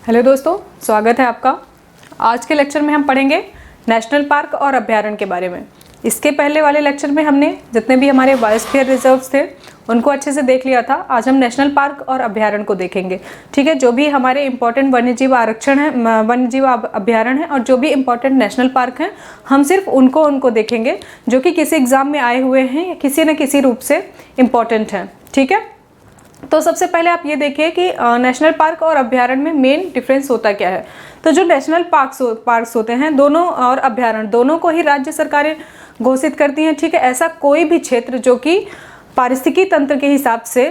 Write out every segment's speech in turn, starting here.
Hello दोस्तों, स्वागत है आपका। आज के लेक्चर में हम पढ़ेंगे नेशनल पार्क और अभ्यारण्य के बारे में। इसके पहले वाले लेक्चर में हमने जितने भी हमारे बायोस्फीयर रिजर्व्स थे उनको अच्छे से देख लिया था। आज हम नेशनल पार्क और अभ्यारण्य को देखेंगे। ठीक है, जो भी हमारे इंपॉर्टेंट वन्यजीव आरक्षण है, वन्यजीव अभ्यारण्य है और जो भी इंपॉर्टेंट नेशनल पार्क हैं, हम सिर्फ उनको देखेंगे जो कि किसी एग्जाम में आए हुए हैं या किसी न किसी रूप से इम्पॉर्टेंट हैं। ठीक है, तो सबसे पहले आप ये देखिए कि नेशनल पार्क और अभ्यारण्य में मेन डिफरेंस होता क्या है। तो जो नेशनल पार्क्स होते हैं दोनों और अभ्यारण्य दोनों को ही राज्य सरकारें घोषित करती हैं। ठीक है, ऐसा कोई भी क्षेत्र जो कि पारिस्थितिकी तंत्र के हिसाब से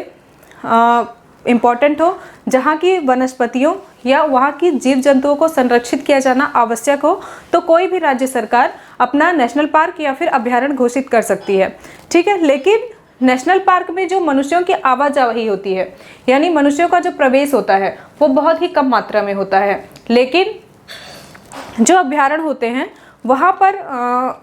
इम्पॉर्टेंट हो, जहाँ की वनस्पतियों या वहाँ की जीव जंतुओं को संरक्षित किया जाना आवश्यक हो, तो कोई भी राज्य सरकार अपना नेशनल पार्क या फिर अभ्यारण्य घोषित कर सकती है। ठीक है, लेकिन नेशनल पार्क में जो मनुष्यों की आवाजाही होती है, यानी मनुष्यों का जो प्रवेश होता है वो बहुत ही कम मात्रा में होता है। लेकिन जो अभ्यारण्य होते हैं वहाँ पर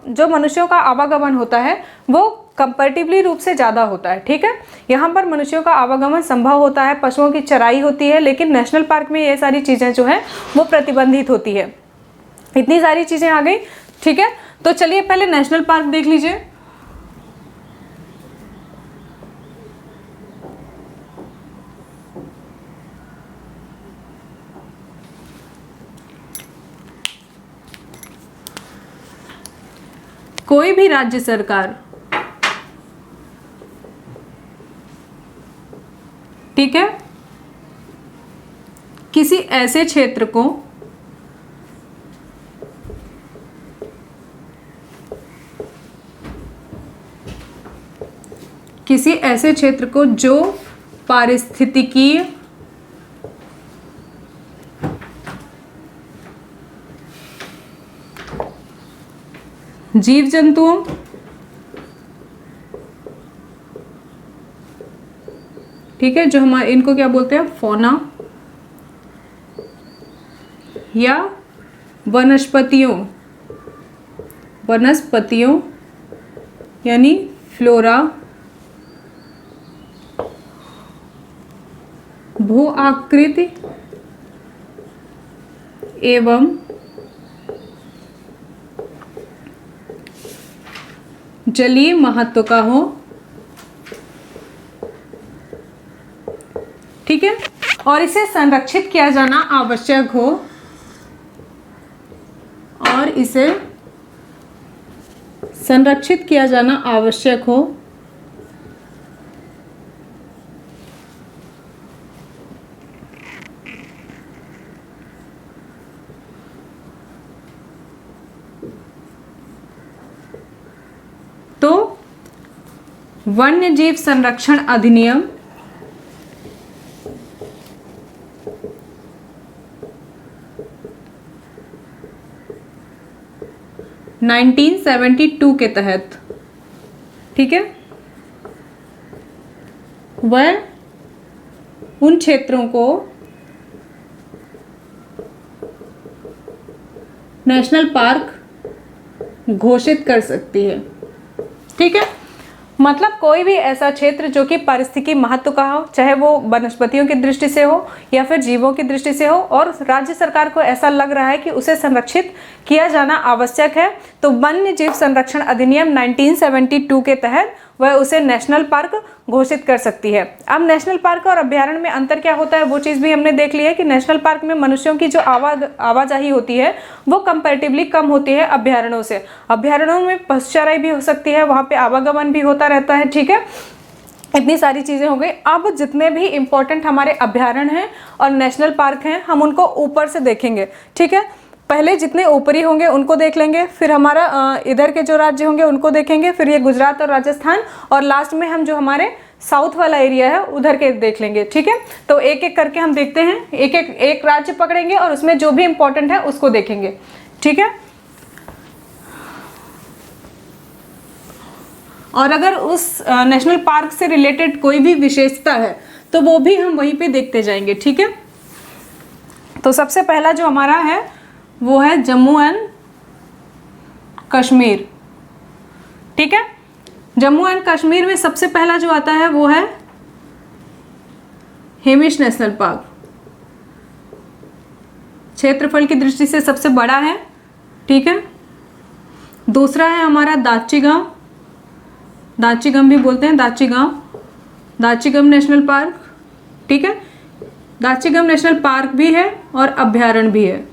जो मनुष्यों का आवागमन होता है वो कंपैरेटिवली रूप से ज़्यादा होता है। ठीक है, यहाँ पर मनुष्यों का आवागमन संभव होता है, पशुओं की चराई होती है, लेकिन नेशनल पार्क में ये सारी चीज़ें जो हैं वो प्रतिबंधित होती है। इतनी सारी चीज़ें आ गई। ठीक है, तो चलिए पहले नेशनल पार्क देख लीजिए। कोई भी राज्य सरकार, ठीक है, किसी ऐसे क्षेत्र को जो पारिस्थितिकीय जीव जंतुओं ठीक है, जो हमारे इनको क्या बोलते हैं, फौना या वनस्पतियों यानी फ्लोरा, भू आकृति एवं जलीय महत्व का हो। ठीक है, और इसे संरक्षित किया जाना आवश्यक हो, तो वन्यजीव संरक्षण अधिनियम 1972 के तहत, ठीक है, वह उन क्षेत्रों को नेशनल पार्क घोषित कर सकती है। ठीक है, मतलब कोई भी ऐसा क्षेत्र जो कि पारिस्थितिकी महत्व का हो, चाहे वो वनस्पतियों की दृष्टि से हो या फिर जीवों की दृष्टि से हो, और राज्य सरकार को ऐसा लग रहा है कि उसे संरक्षित किया जाना आवश्यक है, तो वन्य जीव संरक्षण अधिनियम 1972 के तहत वह उसे नेशनल पार्क घोषित कर सकती है। अब नेशनल पार्क और अभ्यारण्य में अंतर क्या होता है वो चीज़ भी हमने देख ली है कि नेशनल पार्क में मनुष्यों की जो आवाजाही होती है वो कंपैरेटिवली कम होती है अभ्यारण्यों से। अभ्यारण्यों में पशु चराई भी हो सकती है, वहाँ पे आवागमन भी होता रहता है। ठीक है, इतनी सारी चीज़ें हो गई। अब जितने भी इम्पोर्टेंट हमारे अभ्यारण्य हैं और नेशनल पार्क हैं हम उनको ऊपर से देखेंगे। ठीक है, पहले जितने ऊपरी होंगे उनको देख लेंगे, फिर हमारा इधर के जो राज्य होंगे उनको देखेंगे, फिर ये गुजरात और राजस्थान, और लास्ट में हम जो हमारे साउथ वाला एरिया है उधर के देख लेंगे। ठीक है, तो एक एक करके हम देखते हैं, एक राज्य पकड़ेंगे और उसमें जो भी इम्पोर्टेंट है उसको देखेंगे। ठीक है, और अगर उस नेशनल पार्क से रिलेटेड कोई भी विशेषता है तो वो भी हम वहीं पे देखते जाएंगे। ठीक है, तो सबसे पहला जो हमारा है वो है जम्मू एंड कश्मीर। ठीक है, जम्मू एंड कश्मीर में सबसे पहला जो आता है वो है हेमिश नेशनल पार्क। क्षेत्रफल की दृष्टि से सबसे बड़ा है, ठीक है। दूसरा है हमारा दाची गांव भी बोलते हैं, दाची गांव नेशनल पार्क, ठीक है। दाची गांव नेशनल पार्क भी है और अभ्यारण्य भी है।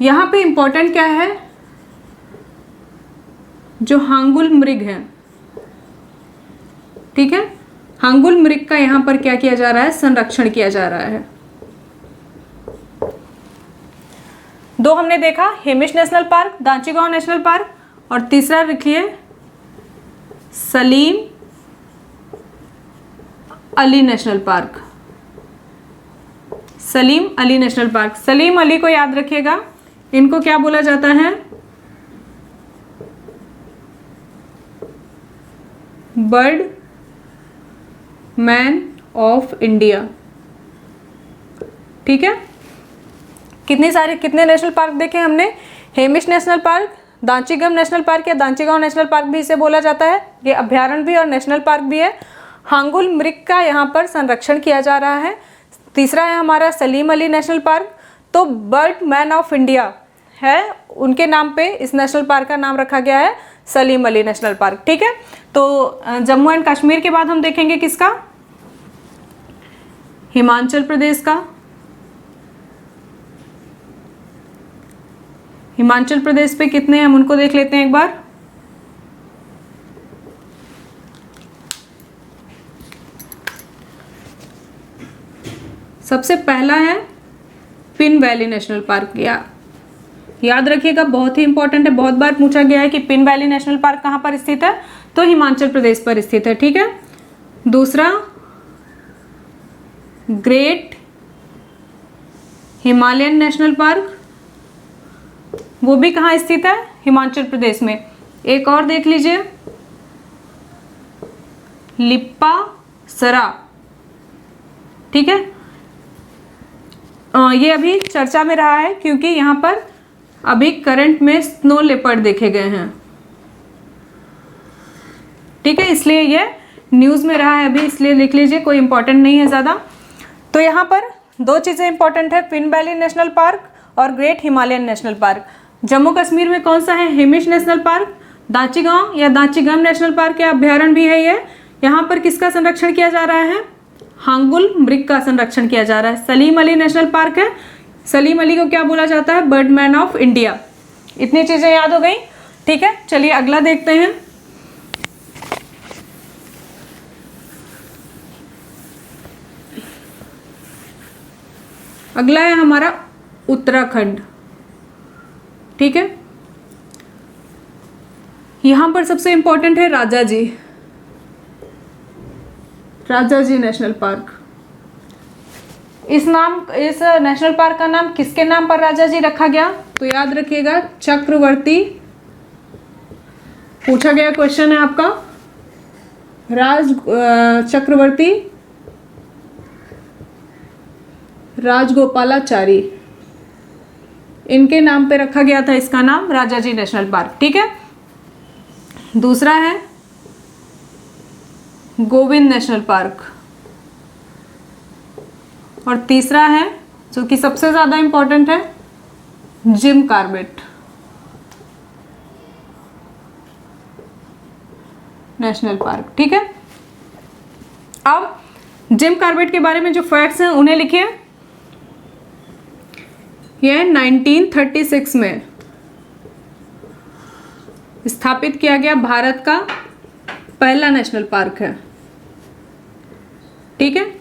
यहाँ पे इम्पोर्टेंट क्या है, जो हांगुल मृग है, ठीक है, हांगुल मृग का यहाँ पर क्या किया जा रहा है, संरक्षण किया जा रहा है। दो हमने देखा, हेमिश नेशनल पार्क, दाची गांव नेशनल पार्क, और तीसरा लिखिए Salim Ali national park. Salim Ali national park, Salim Ali को याद रखिएगा, इनको क्या बोला जाता है, बर्ड मैन ऑफ इंडिया, ठीक है। कितने नेशनल पार्क देखे हमने, हेमिश नेशनल पार्क, दाची गांव नेशनल पार्क या दाची गांव नेशनल पार्क भी इसे बोला जाता है, ये अभ्यारण्य भी और नेशनल पार्क भी है। हांगुल मृग का यहाँ पर संरक्षण किया जा रहा है। तीसरा है हमारा सलीम अली नेशनल पार्क, तो बर्ड मैन ऑफ इंडिया है, उनके नाम पे इस नेशनल पार्क का नाम रखा गया है सलीम अली नेशनल पार्क, ठीक है। तो जम्मू एंड कश्मीर के बाद हम देखेंगे किसका, हिमाचल प्रदेश का। हिमाचल प्रदेश पे कितने हैं हम उनको देख लेते हैं एक बार। सबसे पहला है पिन वैली नेशनल पार्क, याद रखिएगा, बहुत ही इंपॉर्टेंट है, बहुत बार पूछा गया है कि पिन वैली नेशनल पार्क कहाँ पर स्थित है, तो हिमाचल प्रदेश पर स्थित है, ठीक है। दूसरा ग्रेट हिमालयन नेशनल पार्क, वो भी कहाँ स्थित है, हिमाचल प्रदेश में। एक और देख लीजिए, लिप्पा सरा, ठीक है। ये अभी चर्चा में रहा है क्योंकि यहाँ पर अभी करंट में स्नो लेपर्ड देखे गए हैं, ठीक है, इसलिए ये न्यूज़ में रहा है अभी, इसलिए लिख लीजिए, कोई इंपॉर्टेंट नहीं है ज़्यादा। तो यहाँ पर दो चीज़ें इंपॉर्टेंट है, पिन वैली नेशनल पार्क और great Himalayan national park. Jammu Kashmir में कौन सा है, हेमिश नेशनल पार्क, दाची गांव या दाची गांव नेशनल पार्क या अभ्यारण्य भी है ये। यहाँ पर किसका संरक्षण किया जा रहा है, हांगुल मृग का संरक्षण किया जा रहा है। सलीम अली नेशनल पार्क है, सलीम अली को क्या बोला जाता है, बर्ड मैन ऑफ इंडिया। इतनी चीजें याद हो गई, ठीक है। चलिए अगला देखते हैं। अगला है हमारा उत्तराखंड, ठीक है। यहां पर सबसे इंपॉर्टेंट है राजा जी नेशनल पार्क। इस नेशनल पार्क का नाम किसके नाम पर राजा जी रखा गया, तो याद रखिएगा चक्रवर्ती, पूछा गया क्वेश्चन है आपका, चक्रवर्ती राजगोपालाचारी, इनके नाम पे रखा गया था इसका नाम राजा जी नेशनल पार्क, ठीक है। दूसरा है गोविंद नेशनल पार्क, और तीसरा है जो कि सबसे ज़्यादा इंपॉर्टेंट है जिम कॉर्बेट नेशनल पार्क, ठीक है। अब जिम कॉर्बेट के बारे में जो फैक्ट्स हैं उन्हें लिखिए। यह 1936 में स्थापित किया गया भारत का पहला नेशनल पार्क है, ठीक है।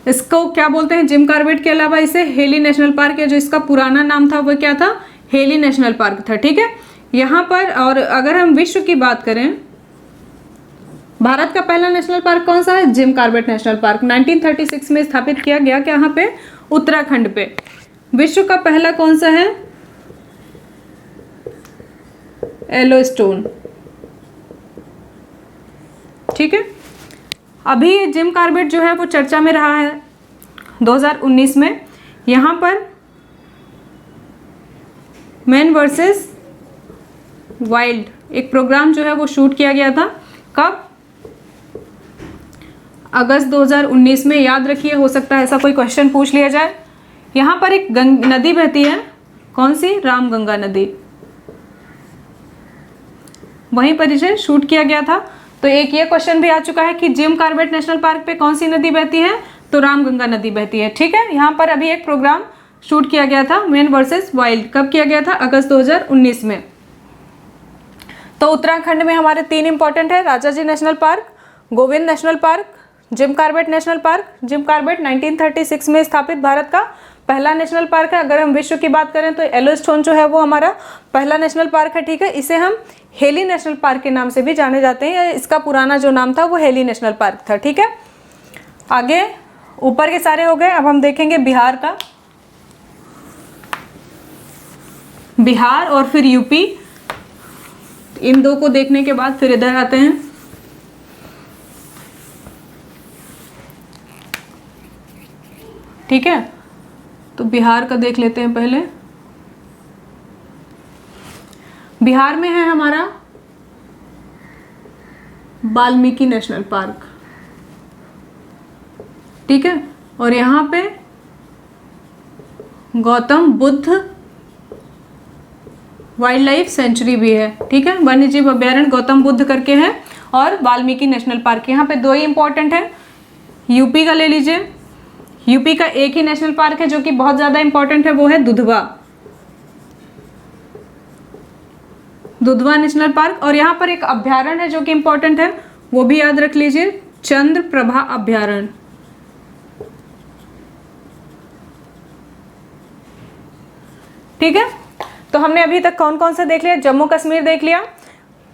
इसको क्या बोलते हैं, जिम कॉर्बेट के अलावा इसे हेली नेशनल पार्क है, जो इसका पुराना नाम था वो क्या था, हेली नेशनल पार्क था, ठीक है। यहाँ पर और अगर हम विश्व की बात करें, भारत का पहला नेशनल पार्क कौन सा है, जिम कॉर्बेट नेशनल पार्क 1936 में स्थापित किया गया, कहाँ पे, उत्तराखंड पे। विश्व का पहला कौन सा है, येलोस्टोन, ठीक है। अभी जिम कॉर्बेट जो है वो चर्चा में रहा है 2019 में। यहाँ पर मैन वर्सेस वाइल्ड एक प्रोग्राम जो है वो शूट किया गया था, कब, अगस्त 2019 में, याद रखिए, हो सकता है ऐसा कोई क्वेश्चन पूछ लिया जाए। यहाँ पर एक नदी बहती है, कौन सी? रामगंगा नदी, वहीं पर इसे शूट किया गया था। तो एक ये क्वेश्चन भी आ चुका है कि जिम कॉर्बेट नेशनल पार्क पे कौन सी नदी बहती है? तो रामगंगा नदी बहती है। ठीक है, यहाँ पर अभी एक प्रोग्राम शूट किया गया था, मैन वर्सेस वाइल्ड। कब किया गया था? अगस्त 2019 में। तो उत्तराखंड में हमारे 3 इंपॉर्टेंट है, Rajaji national park, Govind national park, Jim Corbett national park. Jim Corbett 1936 में स्थापित भारत का पहला नेशनल पार्क है। अगर हम विश्व की बात करें तो येलोस्टोन जो है वो हमारा पहला नेशनल पार्क है। ठीक है, इसे हम हेली नेशनल पार्क के नाम से भी जाने जाते हैं। इसका पुराना जो नाम था वो हेली नेशनल पार्क था। ठीक है, आगे ऊपर के सारे हो गए। अब हम देखेंगे बिहार का, बिहार और फिर यूपी। इन दो को देखने के बाद फिर इधर आते हैं। ठीक है, तो बिहार का देख लेते हैं पहले। बिहार में है हमारा वाल्मीकि नेशनल पार्क। ठीक है, और यहाँ पे Gautam Buddha wild life sanctuary भी है। ठीक है, वन्य जीव अभ्यारण्य गौतम बुद्ध करके है, और वाल्मीकि नेशनल पार्क। यहाँ पे 2 ही इंपॉर्टेंट है। यूपी का ले लीजिए, यूपी का एक ही नेशनल पार्क है जो कि बहुत ज्यादा इंपॉर्टेंट है, वो है दुधवा, दुधवा नेशनल पार्क। और यहाँ पर एक अभ्यारण्य है जो कि इंपॉर्टेंट है, वो भी याद रख लीजिए, चंद्रप्रभा अभ्यारण्य। ठीक है, तो हमने अभी तक कौन कौन से देख लिया? जम्मू कश्मीर देख लिया,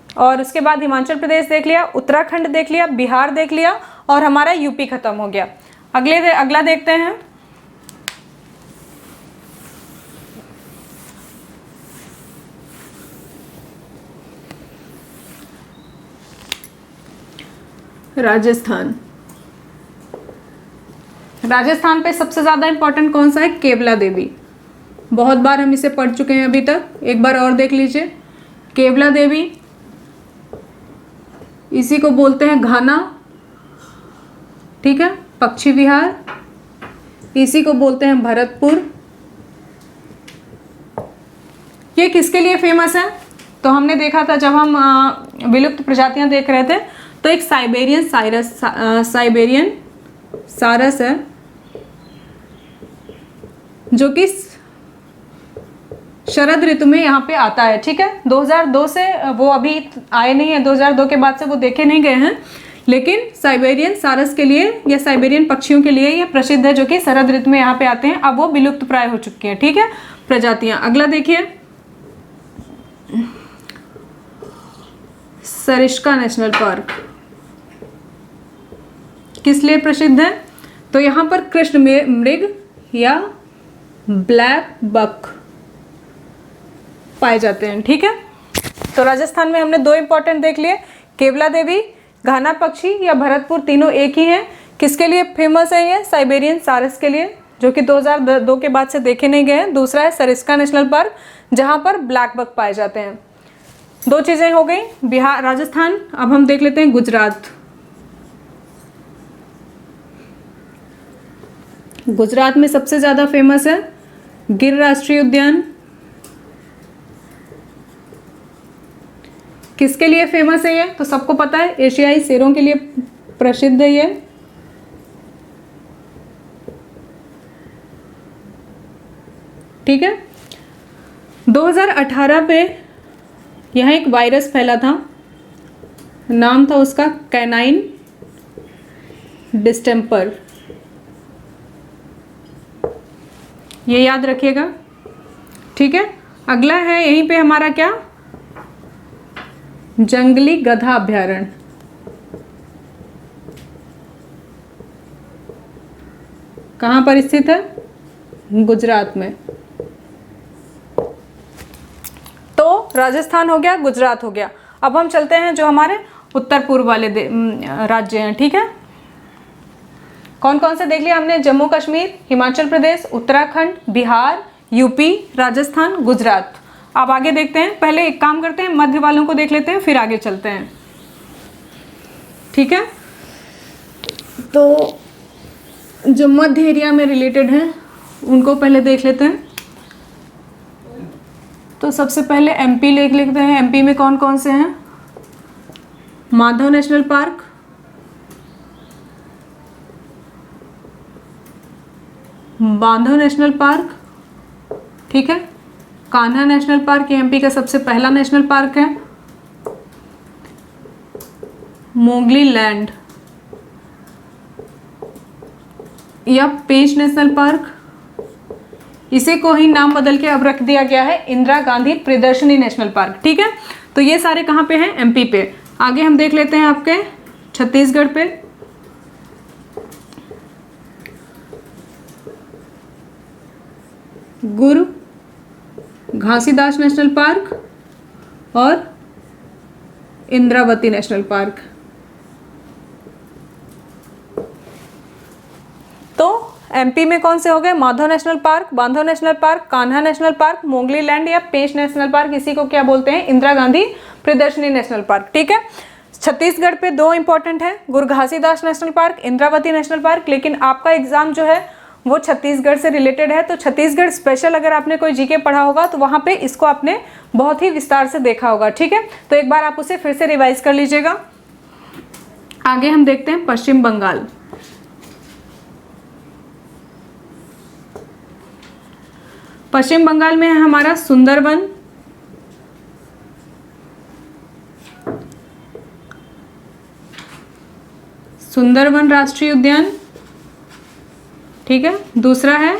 और उसके बाद हिमाचल प्रदेश देख लिया, उत्तराखंड देख लिया, बिहार देख लिया, और हमारा यूपी खत्म हो गया। अगला देखते हैं। राजस्थान। राजस्थान पे सबसे ज्यादा इंपॉर्टेंट कौन सा है? केवला देवी। बहुत बार हम इसे पढ़ चुके हैं अभी तक, एक बार और देख लीजिए। केवला देवी, इसी को बोलते हैं घाना। ठीक है, पक्षी विहार, इसी को बोलते हैं भरतपुर। ये किसके लिए फेमस है? तो हमने देखा था जब हम विलुप्त प्रजातियां देख रहे थे, तो एक साइबेरियन सारस है जो कि शरद ऋतु में यहाँ पे आता है। ठीक है, 2002 से वो अभी आए नहीं है, 2002 के बाद से वो देखे नहीं गए हैं, लेकिन साइबेरियन सारस के लिए या साइबेरियन पक्षियों के लिए ये प्रसिद्ध है, जो कि शरद ऋतु में यहाँ पे आते हैं। अब वो विलुप्त प्राय हो चुकी हैं। ठीक है, प्रजातियां। अगला देखिए, सरिस्का नेशनल पार्क किस लिए प्रसिद्ध है? तो यहाँ पर कृष्ण मृग या ब्लैक बक पाए जाते हैं। ठीक है, तो राजस्थान में हमने 2 इंपॉर्टेंट देख लिए, केवला देवी, घाना पक्षी या भरतपुर, तीनों एक ही हैं। किसके लिए फेमस है ये? साइबेरियन सारस के लिए, जो कि 2002 के बाद से देखे नहीं गए हैं। दूसरा है सरिस्का नेशनल पार्क, जहां पर ब्लैक बक पाए जाते हैं। 2 चीजें हो गई, बिहार, राजस्थान। अब हम देख लेते हैं गुजरात। गुजरात में सबसे ज्यादा फेमस है गिर राष्ट्रीय उद्यान। किसके लिए फेमस है ये? तो सबको पता है, एशियाई शेरों के लिए प्रसिद्ध है ये। ठीक है, 2018 पे यहाँ एक वायरस फैला था, नाम था उसका कैनाइन डिस्टेम्पर। ये याद रखिएगा। ठीक है, अगला है यहीं पे हमारा क्या? जंगली गधा अभ्यारण्य। कहाँ पर स्थित है? गुजरात में। तो राजस्थान हो गया, गुजरात हो गया। अब हम चलते हैं जो हमारे उत्तर पूर्व वाले राज्य हैं। ठीक है, कौन कौन से देख लिया हमने? जम्मू कश्मीर, हिमाचल प्रदेश, उत्तराखंड, बिहार, यूपी, राजस्थान, गुजरात। अब आगे देखते हैं। पहले एक काम करते हैं, मध्य वालों को देख लेते हैं, फिर आगे चलते हैं। ठीक है, तो जो मध्य एरिया में रिलेटेड हैं उनको पहले देख लेते हैं। तो सबसे पहले एमपी लिख लेते हैं। एमपी में कौन कौन से हैं? माधव नेशनल पार्क, बांधव नेशनल पार्क, ठीक है, कान्हा नेशनल पार्क, ये एमपी का सबसे पहला नेशनल पार्क है। मोगली लैंड या पेंच नेशनल पार्क, इसे को ही नाम बदल के अब रख दिया गया है इंदिरा गांधी प्रियदर्शनी नेशनल पार्क, ठीक है। तो ये सारे कहाँ पे हैं? एमपी पे। आगे हम देख लेते हैं आपके छत्तीसगढ़ पे। गुरु घासीदास नेशनल पार्क और इंद्रावती नेशनल पार्क। तो एमपी में कौन से हो गए? माधव नेशनल पार्क, बांधव national park, Kanha national park, Mowgli land या पेंच नेशनल पार्क, इसी को क्या बोलते हैं? इंदिरा गांधी प्रियदर्शनी नेशनल पार्क, ठीक है। छत्तीसगढ़ पे दो इंपॉर्टेंट है, गुरु Ghasidas national park, Indravati national park. लेकिन आपका एग्जाम जो है वो छत्तीसगढ़ से रिलेटेड है, तो छत्तीसगढ़ स्पेशल अगर आपने कोई जीके पढ़ा होगा तो वहां पे इसको आपने बहुत ही विस्तार से देखा होगा, ठीक है। तो एक बार आप उसे फिर से रिवाइज कर लीजिएगा। आगे हम देखते हैं पश्चिम बंगाल। पश्चिम बंगाल में है हमारा सुंदरवन, सुंदरवन राष्ट्रीय उद्यान, ठीक है। दूसरा है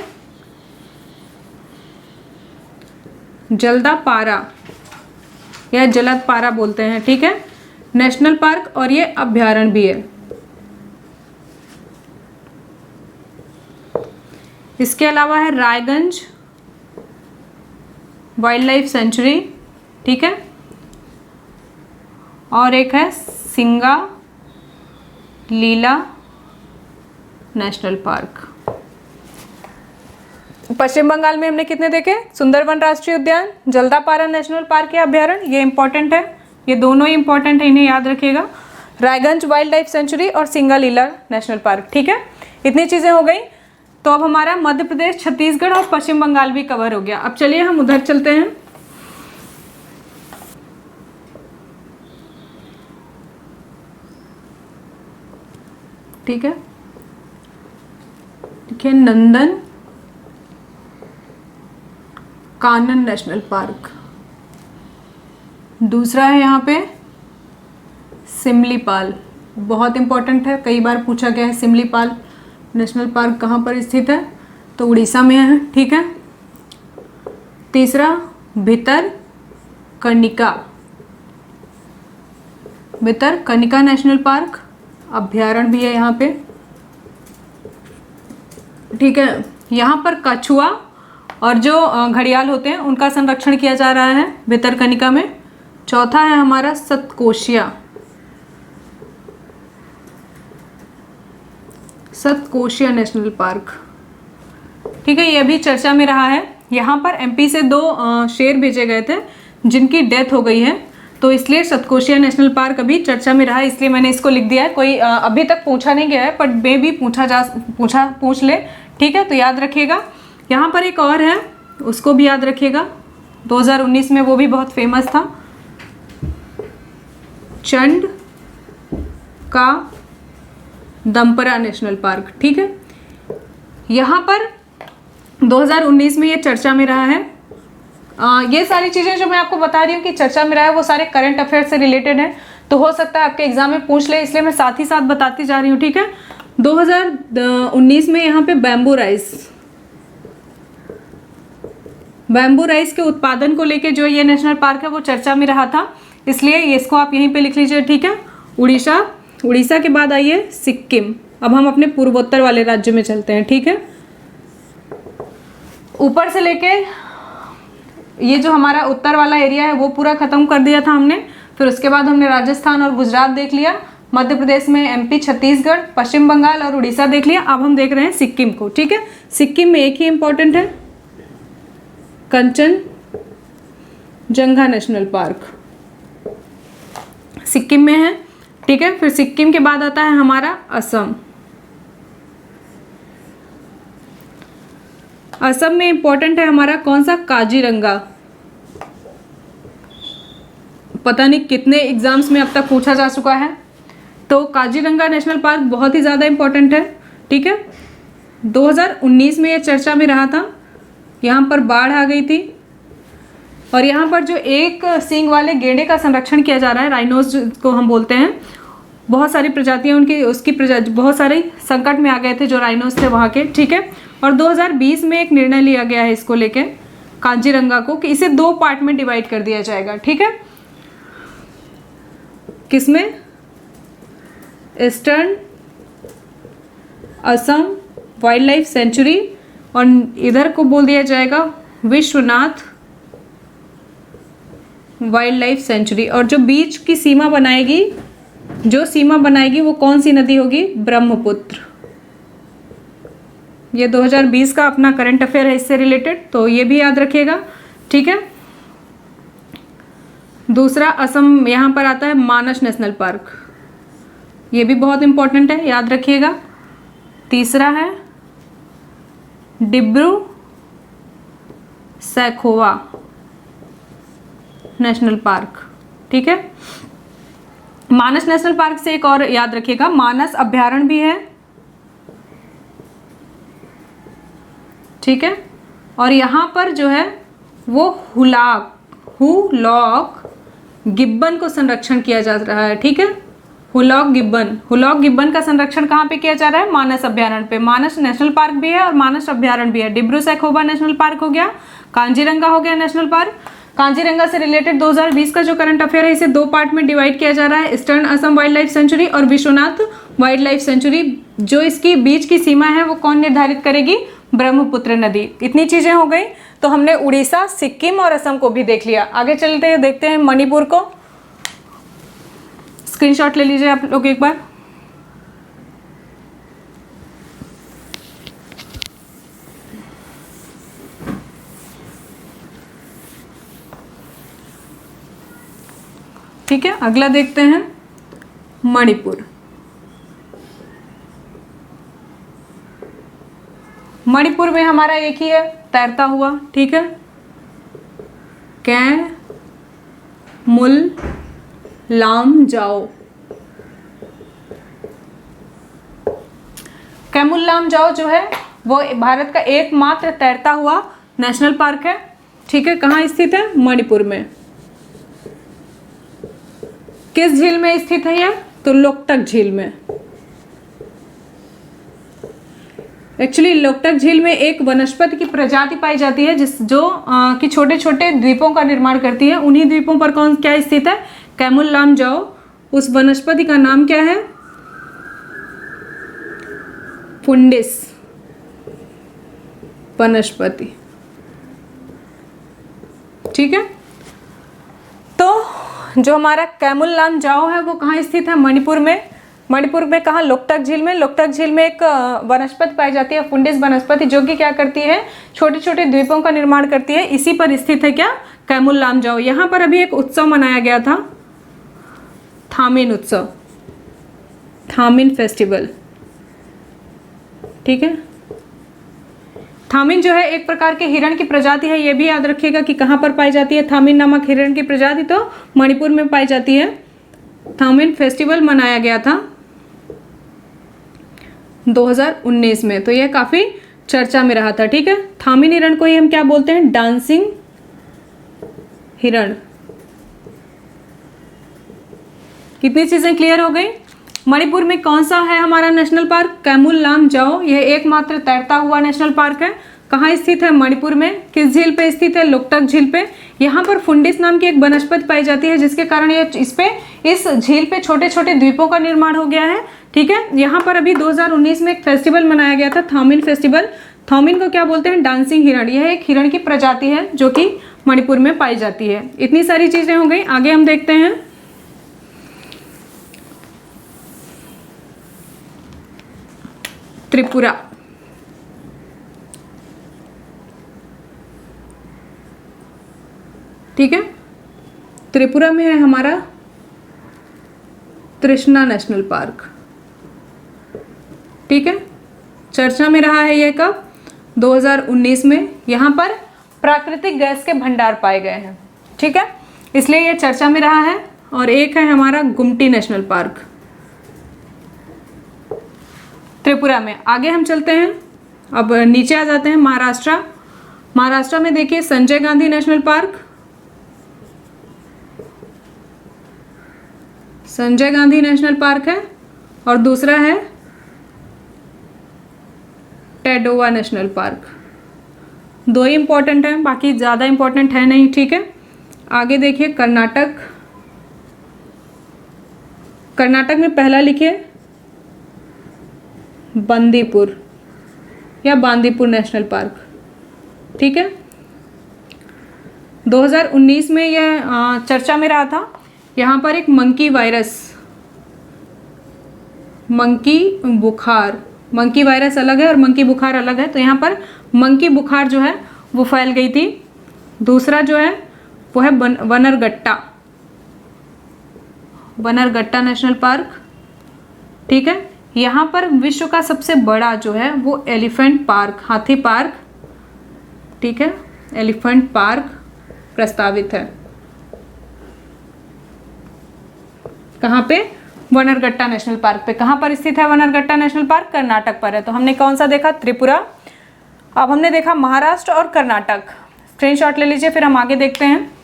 जल्दापारा या जलदपारा बोलते हैं, ठीक है, नेशनल पार्क और ये अभयारण्य भी है। इसके अलावा है रायगंज वाइल्ड लाइफ सेंचुरी, ठीक है, और एक है सिंगा लीला नेशनल पार्क। पश्चिम बंगाल में हमने कितने देखे? सुंदरवन राष्ट्रीय उद्यान, जल्दापारा नेशनल पार्क या अभ्यारण्य, ये इंपॉर्टेंट है, ये दोनों ही इंपॉर्टेंट है, इन्हें याद रखिएगा। रायगंज वाइल्ड लाइफ सेंचुरी और सिंगालीला नेशनल पार्क, ठीक है। इतनी चीजें हो गई। तो अब हमारा मध्य प्रदेश, छत्तीसगढ़ और पश्चिम बंगाल भी कवर हो गया। अब चलिए हम उधर चलते हैं। ठीक है, देखिए नंदन कानन नेशनल पार्क। दूसरा है यहाँ पे सिमलीपाल, बहुत इंपॉर्टेंट है, कई बार पूछा गया है सिमलीपाल नेशनल पार्क कहाँ पर स्थित है, तो उड़ीसा में है, ठीक है। तीसरा भितरकनिका, भितरकनिका नेशनल पार्क, अभ्यारण्य भी है यहाँ पे, ठीक है। यहाँ पर कछुआ और जो घड़ियाल होते हैं उनका संरक्षण किया जा रहा है भितरकनिका में। चौथा है हमारा सतकोशिया, सतकोशिया नेशनल पार्क, ठीक है, ये भी चर्चा में रहा है। यहाँ पर एमपी से 2 शेर भेजे गए थे जिनकी डेथ हो गई है, तो इसलिए सतकोशिया नेशनल पार्क अभी चर्चा में रहा है, इसलिए मैंने इसको लिख दिया है। कोई अभी तक पूछा नहीं गया है, पर मे भी पूछ ले, ठीक है, तो याद रखिएगा। यहाँ पर एक और है, उसको भी याद रखिएगा, 2019 में वो भी बहुत फेमस था, चंड का दमपरा नेशनल पार्क, ठीक है। यहाँ पर 2019 में ये चर्चा में रहा है। ये सारी चीज़ें जो मैं आपको बता रही हूँ कि चर्चा में रहा है, वो सारे करंट अफेयर से रिलेटेड है, तो हो सकता है आपके एग्जाम में पूछ ले, इसलिए मैं साथ ही साथ बताती जा रही हूँ, ठीक है। 2019 में यहाँ पे बैम्बू राइस के उत्पादन को लेके जो ये नेशनल पार्क है वो चर्चा में रहा था, इसलिए इसको आप यहीं पे लिख लीजिए, ठीक है। उड़ीसा के बाद आइए सिक्किम। अब हम अपने पूर्वोत्तर वाले राज्य में चलते हैं, ठीक है। ऊपर से लेके ये जो हमारा उत्तर वाला एरिया है वो पूरा खत्म कर दिया था हमने, फिर उसके बाद हमने राजस्थान और गुजरात देख लिया, मध्य प्रदेश में एमपी, छत्तीसगढ़, पश्चिम बंगाल और उड़ीसा देख लिया। अब हम देख रहे हैं सिक्किम को, ठीक है। सिक्किम में एक ही इंपॉर्टेंट है, कंचनजंगा नेशनल पार्क सिक्किम में है, ठीक है। फिर सिक्किम के बाद आता है हमारा असम, असम में इंपॉर्टेंट है हमारा कौन सा, काजीरंगा। पता नहीं कितने एग्जाम्स में अब तक पूछा जा चुका है। तो काजीरंगा नेशनल पार्क बहुत ही ज़्यादा इंपॉर्टेंट है, ठीक है। 2019 में ये चर्चा में रहा था, यहाँ पर बाढ़ आ गई थी और यहाँ पर जो एक सींग वाले गेंडे का संरक्षण किया जा रहा है, राइनोज को हम बोलते हैं, बहुत सारी प्रजातियाँ उनकी उसकी प्रजाति बहुत सारे संकट में आ गए थे जो राइनोज थे वहाँ के, ठीक है। और 2020 में एक निर्णय लिया गया है इसको लेके, काजीरंगा को, कि इसे 2 पार्ट में डिवाइड कर दिया जाएगा, ठीक है। किसमें, eastern Assam wild life sanctuary, और इधर को बोल दिया जाएगा विश्वनाथ वाइल्ड लाइफ सेंचुरी। और जो बीच की सीमा बनाएगी, जो सीमा बनाएगी वो कौन सी नदी होगी, ब्रह्मपुत्र। ये 2020 का अपना करंट अफेयर है इससे रिलेटेड, तो ये भी याद रखिएगा, ठीक है। दूसरा असम यहाँ पर आता है मानस नेशनल पार्क, ये भी बहुत इंपॉर्टेंट है, याद रखिएगा। तीसरा है डिब्रू सैखोवा नेशनल पार्क, ठीक है। मानस नेशनल पार्क से एक और याद रखिएगा, मानस अभ्यारण्य भी है, ठीक है। और यहाँ पर जो है वो हुलॉक गिब्बन को संरक्षण किया जा रहा है, ठीक है। हुलॉक गिब्बन का संरक्षण कहाँ पे किया जा रहा है, मानस अभ्यारण्य पे। मानस नेशनल पार्क भी है और मानस अभ्यारण्य भी है। डिब्रू सैखोवा नेशनल पार्क हो गया, काजीरंगा हो गया नेशनल पार्क। काजीरंगा से रिलेटेड 2020 का जो करंट अफेयर है, इसे 2 पार्ट में डिवाइड किया जा रहा है, eastern Assam wild life sanctuary और विश्वनाथ वाइल्ड लाइफ सेंचुरी। जो इसकी बीच की सीमा है वो कौन निर्धारित करेगी, ब्रह्मपुत्र नदी। इतनी चीजें हो गई, तो हमने उड़ीसा, सिक्किम और असम को भी देख लिया। आगे चलते हैं, देखते हैं मणिपुर को। स्क्रीनशॉट ले लीजिए आप लोग एक बार। ठीक है, अगला देखते हैं मणिपुर। मणिपुर में हमारा एक ही है, तैरता हुआ, ठीक है, कैमुल लामजाओ। कैमुल लामजाओ जो है वो भारत का एकमात्र तैरता हुआ नेशनल पार्क है, ठीक है। कहाँ स्थित है, मणिपुर में। किस झील में स्थित है यह, तो लोकटक झील में। एक्चुअली लोकटक झील में एक वनस्पति की प्रजाति पाई जाती है कि छोटे छोटे द्वीपों का निर्माण करती है। उन्हीं द्वीपों पर क्या स्थित है, कैमुल लामजाओ। उस वनस्पति का नाम क्या है, फुंडिस वनस्पति, ठीक है। तो जो हमारा कैमुल लामजाओ है वो कहाँ स्थित है, मणिपुर में। मणिपुर में कहाँ, लोकटक झील में। लोकटक झील में एक वनस्पति पाई जाती है, फुंडिस वनस्पति, जो कि क्या करती है, छोटे छोटे द्वीपों का निर्माण करती है। इसी पर स्थित है क्या, कैमुल लामजाओ। यहाँ पर अभी एक उत्सव मनाया गया था, थामिन उत्सव, थामिन फेस्टिवल, ठीक है। थामिन जो है एक प्रकार के हिरण की प्रजाति है, ये भी याद रखिएगा कि कहाँ पर पाई जाती है थामिन नामक हिरण की प्रजाति, तो मणिपुर में पाई जाती है। थामिन फेस्टिवल मनाया गया था 2019 में, तो यह काफी चर्चा में रहा था, ठीक है। थामिन हिरण को ही हम क्या बोलते हैं, डांसिंग हिरण। कितनी चीजें क्लियर हो गई। मणिपुर में कौन सा है हमारा नेशनल पार्क, कैमुल लामजाओ। यह एकमात्र तैरता हुआ नेशनल पार्क है। कहाँ स्थित है, मणिपुर में। किस झील पे स्थित है, लोकटक झील पे। यहाँ पर फुंडिस नाम की एक वनस्पति पाई जाती है, जिसके कारण इस झील पे छोटे छोटे द्वीपों का निर्माण हो गया है, ठीक है। यहाँ पर अभी 2019 में एक फेस्टिवल मनाया गया था, थामिन फेस्टिवल। थामिन को क्या बोलते हैं, डांसिंग हिरण। यह एक हिरण की प्रजाति है जो कि मणिपुर में पाई जाती है। इतनी सारी चीजें हो गई। आगे हम देखते हैं त्रिपुरा। ठीक है, त्रिपुरा में है हमारा तृष्णा नेशनल पार्क, ठीक है। चर्चा में रहा है यह कब, 2019 में यहाँ पर प्राकृतिक गैस के भंडार पाए गए हैं, ठीक है, इसलिए ये चर्चा में रहा है। और एक है हमारा गुमटी नेशनल पार्क त्रिपुरा में। आगे हम चलते हैं, अब नीचे आ जाते हैं महाराष्ट्र। महाराष्ट्र में देखिए Sanjay Gandhi national park, Sanjay Gandhi national park है, और दूसरा है टेडोवा नेशनल पार्क। दो ही इंपॉर्टेंट हैं, बाकी ज़्यादा इंपॉर्टेंट है नहीं, ठीक है। आगे देखिए कर्नाटक, कर्नाटक में पहला लिखिए बंदीपुर या बांदीपुर नेशनल पार्क, ठीक है। 2019 में यह चर्चा में रहा था। यहाँ पर एक मंकी वायरस, मंकी बुखार, मंकी वायरस अलग है और मंकी बुखार अलग है, तो यहाँ पर मंकी बुखार जो है वो फैल गई थी। दूसरा जो है वो है बनरगट्टा, बनरगट्टा नेशनल पार्क, ठीक है। यहाँ पर विश्व का सबसे बड़ा जो है वो एलिफेंट पार्क, हाथी पार्क, ठीक है, एलिफेंट पार्क प्रस्तावित है। कहाँ पे? बनरगट्टा नेशनल पार्क पे। कहाँ पर स्थित है बनरगट्टा नेशनल पार्क? कर्नाटक पर है। तो हमने कौन सा देखा? त्रिपुरा। अब हमने देखा महाराष्ट्र और कर्नाटक। स्क्रीनशॉट ले लीजिए, फिर हम आगे देखते हैं।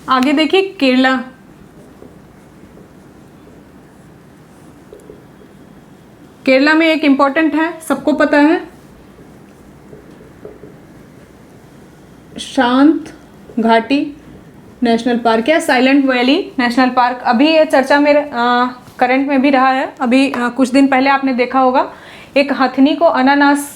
आगे देखिए केरला, केरला में एक इम्पॉर्टेंट है, सबको पता है, शांत घाटी नेशनल पार्क या साइलेंट वैली नेशनल पार्क। अभी ये चर्चा में करंट में भी रहा है। अभी कुछ दिन पहले आपने देखा होगा, एक हथनी को अनानास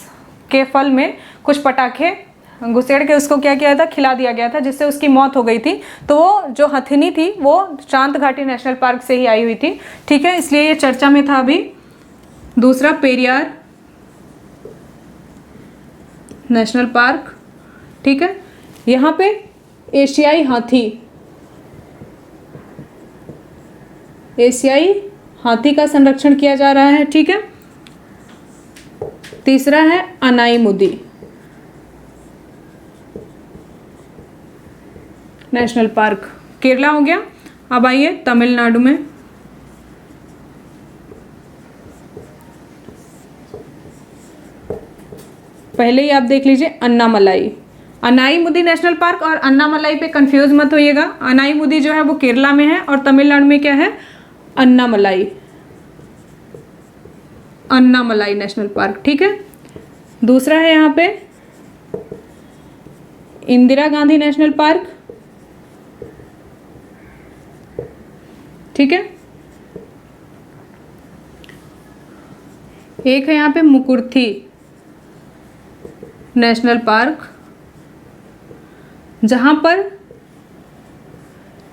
के फल में कुछ पटाखे घुसेड़ के उसको क्या किया था, खिला दिया गया था, जिससे उसकी मौत हो गई थी। तो वो जो हथनी थी वो शांत घाटी नेशनल पार्क से ही आई हुई थी, ठीक है, इसलिए ये चर्चा में था अभी। दूसरा पेरियार नेशनल पार्क, ठीक है, यहाँ पे एशियाई हाथी, एशियाई हाथी का संरक्षण किया जा रहा है, ठीक है। तीसरा है अनाईमुदी नेशनल पार्क, केरला हो गया। अब आइए तमिलनाडु में। पहले ही आप देख लीजिए अन्नामलाई, अनाईमुदी नेशनल पार्क और अन्नामलाई पे कंफ्यूज मत होइएगा। अनाईमुदी जो है वो केरला में है और तमिलनाडु में क्या है, अन्नामलाई, अन्नामलाई नेशनल पार्क, ठीक है। दूसरा है यहाँ पे इंदिरा गांधी नेशनल पार्क, ठीक है। एक है यहाँ पे मुकुर्थी नेशनल पार्क, जहां पर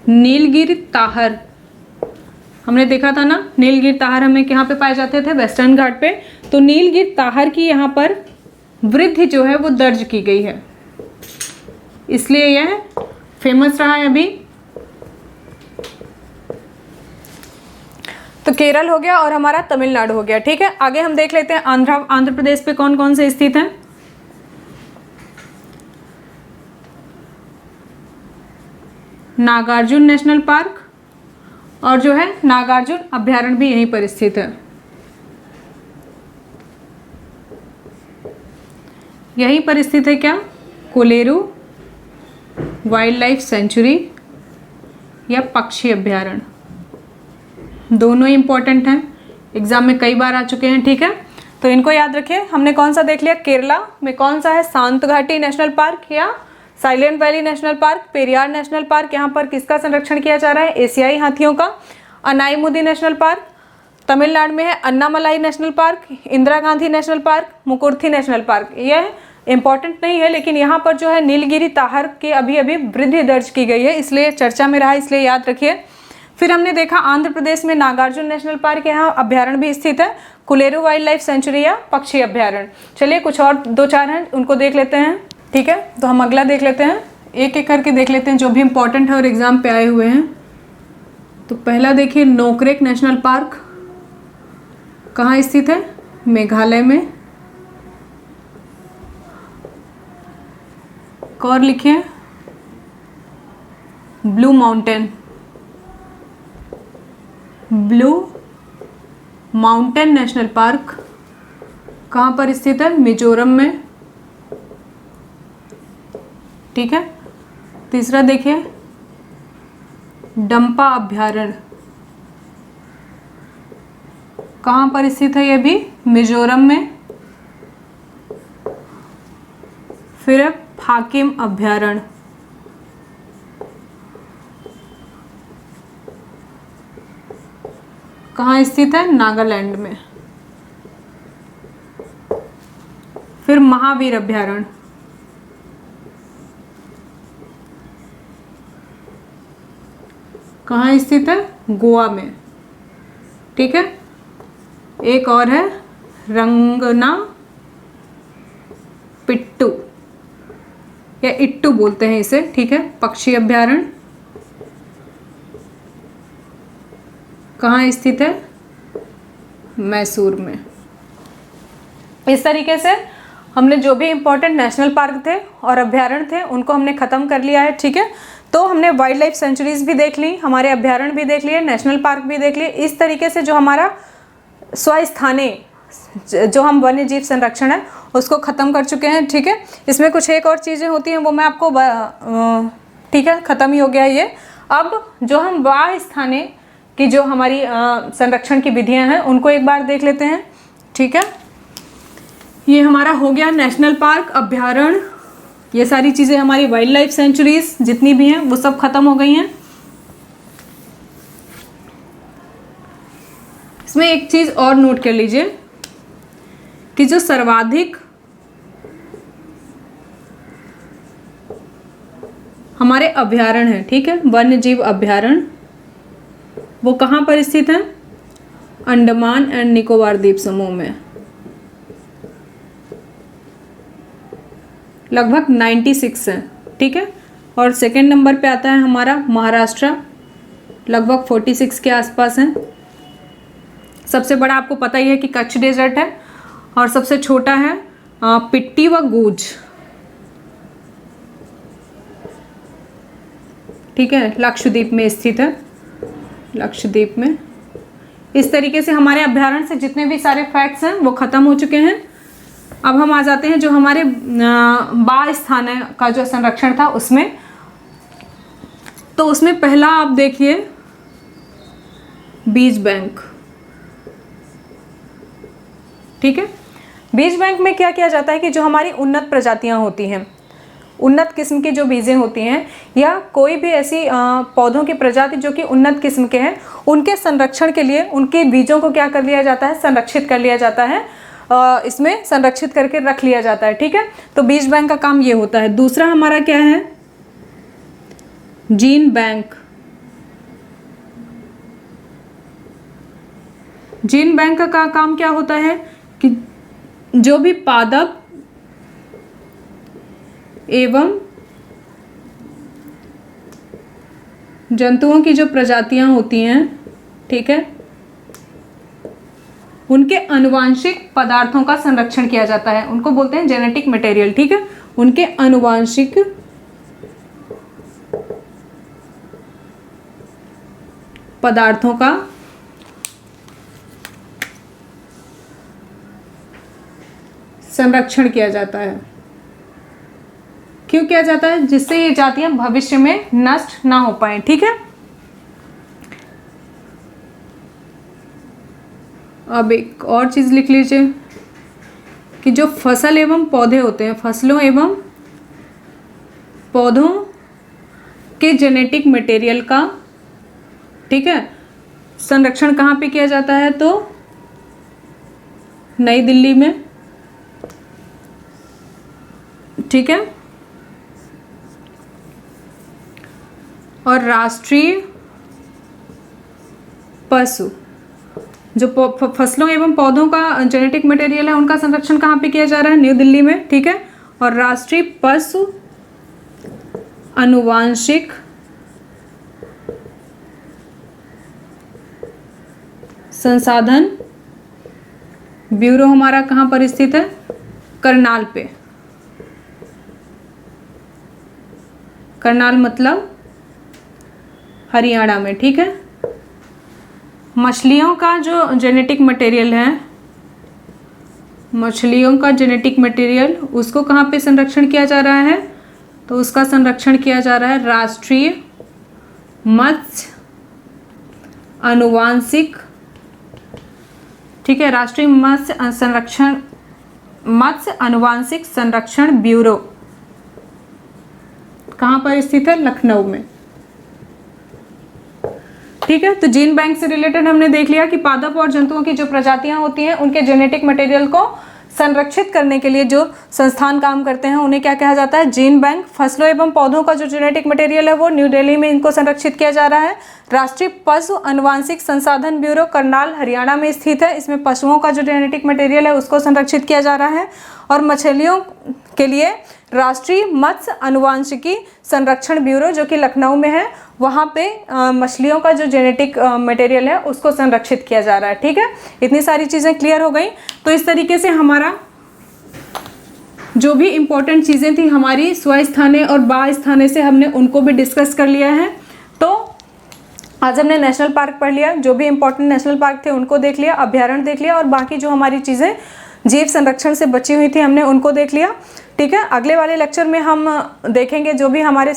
नीलगिरी ताहर, हमने देखा था ना, नीलगिरी ताहर हमें कहाँ पे पाए जाते थे, वेस्टर्न घाट पे। तो नीलगिरी ताहर की यहाँ पर वृद्धि जो है वो दर्ज की गई है, इसलिए यह फेमस रहा है अभी। तो केरल हो गया और हमारा तमिलनाडु हो गया, ठीक है। आगे हम देख लेते हैं आंध्र प्रदेश पे कौन कौन से स्थित हैं। नागार्जुन नेशनल पार्क, और जो है नागार्जुन अभ्यारण्य भी यहीं पर स्थित है। यहीं पर स्थित है क्या, कोलेरू वाइल्ड लाइफ सेंचुरी या पक्षी अभ्यारण्य, दोनों इंपॉर्टेंट हैं, एग्जाम में कई बार आ चुके हैं, ठीक है। तो इनको याद रखिए। हमने कौन सा देख लिया, केरला में कौन सा है, शांत घाटी नेशनल पार्क या silent valley national park. Periyar national park, यहाँ पर किसका संरक्षण किया जा रहा है, एशियाई हाथियों का। अनाईमुदी नेशनल पार्क तमिलनाडु में है। Annamalai national park, Indira Gandhi national park, Mukurthi national park. यह इंपॉर्टेंट नहीं है, लेकिन यहाँ पर जो है नीलगिरी ताहर के अभी अभी वृद्धि दर्ज की गई है, इसलिए चर्चा में रहा, इसलिए याद रखिए। फिर हमने देखा आंध्र प्रदेश में नागार्जुन नेशनल पार्क, यहाँ अभ्यारण्य भी स्थित है, कुलेरू वाइल्ड लाइफ सेंचुरी या पक्षी अभ्यारण्य। चलिए कुछ और दो चार हैं, उनको देख लेते हैं, ठीक है। तो हम अगला देख लेते हैं, एक एक करके देख लेते हैं जो भी इम्पोर्टेंट है और एग्ज़ाम पे आए हुए हैं। तो पहला देखिए, नोकरेक नेशनल पार्क कहाँ स्थित है? मेघालय में। एक और लिखिए, blue mountain. Blue mountain national park कहाँ पर स्थित है? मिजोरम में। ठीक है। तीसरा देखिए, डंपा अभ्यारण्य कहाँ पर स्थित है? ये भी मिजोरम में। फिर है फाकिम अभ्यारण्य, कहाँ स्थित है? नागालैंड में। फिर महावीर अभ्यारण्य कहाँ स्थित है? गोवा में। ठीक है। एक और है रंगना पिट्टू या इट्टू बोलते हैं इसे। ठीक है। पक्षी अभ्यारण्य कहाँ स्थित है? मैसूर में। इस तरीके से हमने जो भी इम्पोर्टेंट नेशनल पार्क थे और अभ्यारण्य थे उनको हमने ख़त्म कर लिया है। ठीक है। तो हमने वाइल्ड लाइफ सेंचुरीज भी देख ली, हमारे अभ्यारण्य भी देख लिए, नेशनल पार्क भी देख लिए। इस तरीके से जो हमारा स्वस्थानीय जो हम वन्य जीव संरक्षण है उसको ख़त्म कर चुके हैं। ठीक है। इसमें कुछ एक और चीज़ें होती हैं वो मैं आपको ठीक है, ख़त्म ही हो गया ये। अब जो हम बाह्य स्थानीय की जो हमारी संरक्षण की विधियां हैं उनको एक बार देख लेते हैं। ठीक है। ये हमारा हो गया नेशनल पार्क, अभ्यारण्य, ये सारी चीज़ें हमारी वाइल्ड लाइफ सेंचुरीज जितनी भी हैं वो सब खत्म हो गई हैं। इसमें एक चीज़ और नोट कर लीजिए कि जो सर्वाधिक हमारे अभ्यारण्य हैं, ठीक है, वन्य जीव अभ्यारण्य, वो कहाँ पर स्थित है? अंडमान एंड निकोबार द्वीप समूह में। लगभग 96 है। ठीक है। और सेकंड नंबर पे आता है हमारा महाराष्ट्र, लगभग 46 के आसपास है। सबसे बड़ा आपको पता ही है कि कच्छ डेजर्ट है और सबसे छोटा है पिट्टी व गूज। ठीक है। लक्षद्वीप में स्थित है, लक्षद्वीप में। इस तरीके से हमारे अभ्यारण्य से जितने भी सारे फैक्ट्स हैं वो ख़त्म हो चुके हैं। अब हम आ जाते हैं जो हमारे बाह्य स्थान का जो संरक्षण था उसमें। तो उसमें पहला आप देखिए बीज बैंक। ठीक है। बीज बैंक में क्या किया जाता है कि जो हमारी उन्नत प्रजातियां होती हैं, उन्नत किस्म की जो बीजें होती हैं या कोई भी ऐसी पौधों की प्रजाति जो कि उन्नत किस्म के हैं, उनके संरक्षण के लिए उनके बीजों को क्या कर लिया जाता है? संरक्षित कर लिया जाता है। इसमें संरक्षित करके रख लिया जाता है। ठीक है। तो बीज बैंक का काम ये होता है। दूसरा हमारा क्या है? Gene bank. जीन बैंक का काम क्या होता है कि जो भी पादप एवं जंतुओं की जो प्रजातियां होती हैं, ठीक है, उनके आनुवांशिक पदार्थों का संरक्षण किया जाता है। उनको बोलते हैं जेनेटिक मटेरियल। ठीक है। उनके आनुवांशिक पदार्थों का संरक्षण किया जाता है। क्यों किया जाता है? जिससे ये जातियां भविष्य में नष्ट ना हो पाए। ठीक है। अब एक और चीज लिख लीजिए कि जो फसल एवं पौधे होते हैं, फसलों एवं पौधों के जेनेटिक मटेरियल का, ठीक है, संरक्षण कहाँ पे किया जाता है? तो नई दिल्ली में। ठीक है। और राष्ट्रीय पशु जो फसलों एवं पौधों का जेनेटिक मटेरियल है उनका संरक्षण कहाँ पे किया जा रहा है? न्यू दिल्ली में। ठीक है। और राष्ट्रीय पशु आनुवांशिक संसाधन ब्यूरो हमारा कहाँ पर स्थित है? करनाल पे। करनाल मतलब हरियाणा में, ठीक है। मछलियों का जो जेनेटिक मटेरियल है, मछलियों का जेनेटिक मटेरियल, उसको कहाँ पे संरक्षण किया जा रहा है? तो उसका संरक्षण किया जा रहा है राष्ट्रीय मत्स्य आनुवांशिक, ठीक है, राष्ट्रीय मत्स्य आनुवांशिक संरक्षण ब्यूरो कहाँ पर स्थित है? लखनऊ में, ठीक है। तो जीन बैंक से रिलेटेड हमने देख लिया कि पादप और जंतुओं की जो प्रजातियां होती हैं उनके जेनेटिक मटेरियल को संरक्षित करने के लिए जो संस्थान काम करते हैं उन्हें क्या कहा जाता है? Gene bank. फसलों एवं पौधों का जो जेनेटिक मटेरियल है वो न्यू दिल्ली में इनको संरक्षित किया जा रहा है। राष्ट्रीय पशु आनुवांशिक संसाधन ब्यूरो करनाल हरियाणा में स्थित है, इसमें पशुओं का जो जेनेटिक मटेरियल है उसको संरक्षित किया जा रहा है। और मछलियों के लिए राष्ट्रीय मत्स्य आनुवांशिकी संरक्षण ब्यूरो जो कि लखनऊ में है, वहाँ पे मछलियों का जो जेनेटिक मटेरियल है उसको संरक्षित किया जा रहा है, ठीक है। इतनी सारी चीज़ें क्लियर हो गई। तो इस तरीके से हमारा जो भी इम्पोर्टेंट चीज़ें थी हमारी स्वस्थाने और बास्थाने से हमने उनको भी डिस्कस कर लिया है। तो आज हमने नेशनल पार्क पढ़ लिया, जो भी इम्पोर्टेंट नेशनल पार्क थे उनको देख लिया, अभ्यारण्य देख लिया, और बाकी जो हमारी चीज़ें जीव संरक्षण से बची हुई थी हमने उनको देख लिया, ठीक है। अगले वाले लेक्चर में हम देखेंगे जो भी हमारे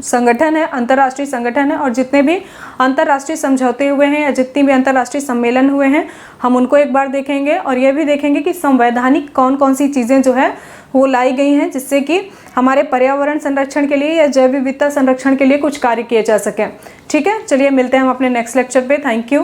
संगठन है, अंतर्राष्ट्रीय संगठन है, और जितने भी अंतर्राष्ट्रीय समझौते हुए हैं या जितनी भी अंतर्राष्ट्रीय सम्मेलन हुए हैं हम उनको एक बार देखेंगे। और ये भी देखेंगे कि संवैधानिक कौन कौन सी चीज़ें जो है वो लाई गई हैं जिससे कि हमारे पर्यावरण संरक्षण के लिए या जैव विविधता संरक्षण के लिए कुछ कार्य किए जा सकें, ठीक है। चलिए मिलते हैं हम अपने नेक्स्ट लेक्चर पे। Thank you.